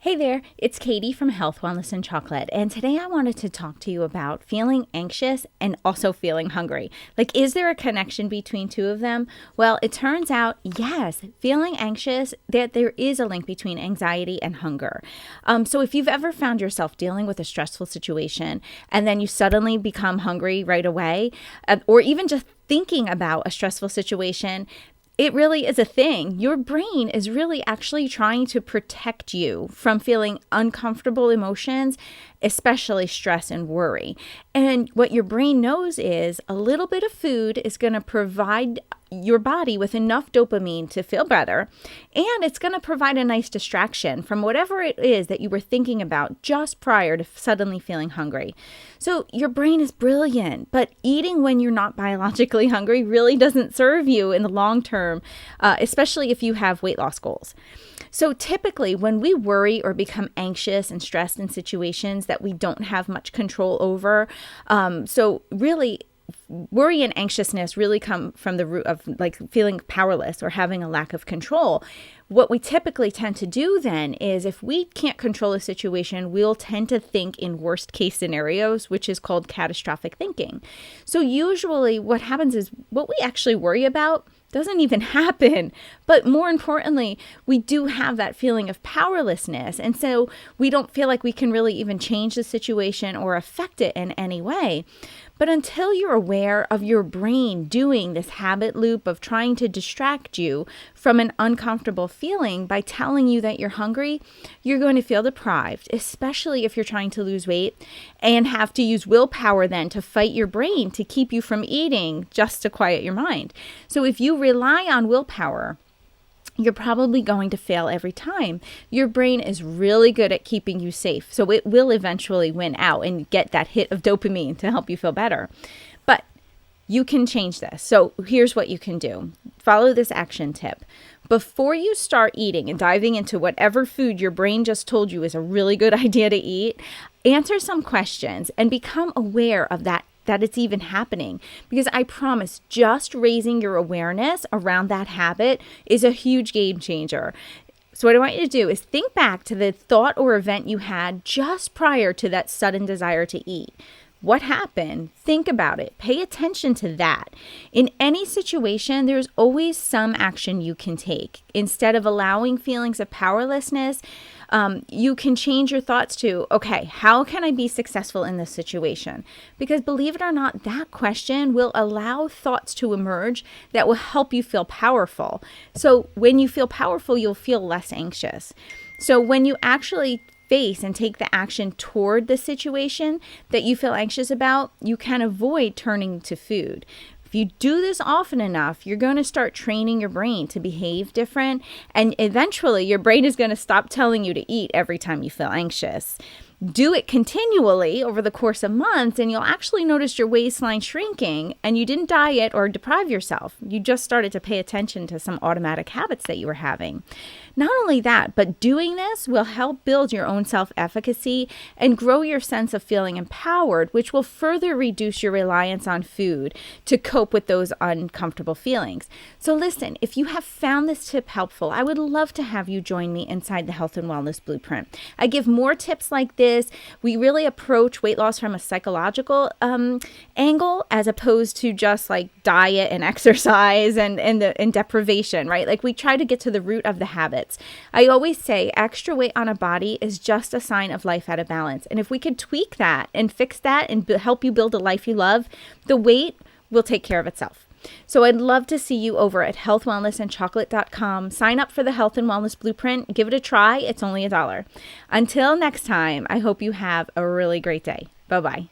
Hey there, it's Katie from Health, Wellness, and Chocolate, and today I wanted to talk to you about feeling anxious and also feeling hungry. Like, is there a connection between two of them? Well, it turns out, yes, feeling anxious, that there is a link between anxiety and hunger. So if you've ever found yourself dealing with a stressful situation and then you suddenly become hungry right away, or even just thinking about a stressful situation, it really is a thing. Your brain is really actually trying to protect you from feeling uncomfortable emotions, especially stress and worry. And what your brain knows is a little bit of food is going to provide your body with enough dopamine to feel better, and it's going to provide a nice distraction from whatever it is that you were thinking about just prior to suddenly feeling hungry. So your brain is brilliant, but eating when you're not biologically hungry really doesn't serve you in the long term, especially if you have weight loss goals. So typically when we worry or become anxious and stressed in situations that we don't have much control over, so really worry and anxiousness really come from the root of like feeling powerless or having a lack of control. What we typically tend to do then is if we can't control a situation, we'll tend to think in worst case scenarios, which is called catastrophic thinking. So usually what happens is what we actually worry about doesn't even happen. But more importantly, we do have that feeling of powerlessness. And so we don't feel like we can really even change the situation or affect it in any way. But until you're aware of your brain doing this habit loop of trying to distract you from an uncomfortable feeling by telling you that you're hungry, you're going to feel deprived, especially if you're trying to lose weight and have to use willpower then to fight your brain to keep you from eating just to quiet your mind. So if you rely on willpower, you're probably going to fail every time. Your brain is really good at keeping you safe, so it will eventually win out and get that hit of dopamine to help you feel better. But you can change this. So here's what you can do. Follow this action tip. Before you start eating and diving into whatever food your brain just told you is a really good idea to eat, answer some questions and become aware of that it's even happening. Because I promise, just raising your awareness around that habit is a huge game changer. So what I want you to do is think back to the thought or event you had just prior to that sudden desire to eat. What happened? Think about it. Pay attention to that. In any situation, there's always some action you can take. Instead of allowing feelings of powerlessness, you can change your thoughts to, okay, how can I be successful in this situation? Because believe it or not, that question will allow thoughts to emerge that will help you feel powerful. So when you feel powerful, you'll feel less anxious. So when you actually face and take the action toward the situation that you feel anxious about, you can avoid turning to food. If you do this often enough, you're going to start training your brain to behave different, and eventually your brain is going to stop telling you to eat every time you feel anxious. Do it continually over the course of months, and you'll actually notice your waistline shrinking, and you didn't diet or deprive yourself. You just started to pay attention to some automatic habits that you were having. Not only that, but doing this will help build your own self-efficacy and grow your sense of feeling empowered, which will further reduce your reliance on food to cope with those uncomfortable feelings. So listen, if you have found this tip helpful, I would love to have you join me inside the Health and Wellness Blueprint. I give more tips like this. We really approach weight loss from a psychological angle as opposed to just like diet and exercise and deprivation, right? Like we try to get to the root of the habits. I always say extra weight on a body is just a sign of life out of balance. And if we could tweak that and fix that and help you build a life you love, the weight will take care of itself. So I'd love to see you over at healthwellnessandchocolate.com. Sign up for the Health and Wellness Blueprint. Give it a try. It's only $1. Until next time, I hope you have a really great day. Bye-bye.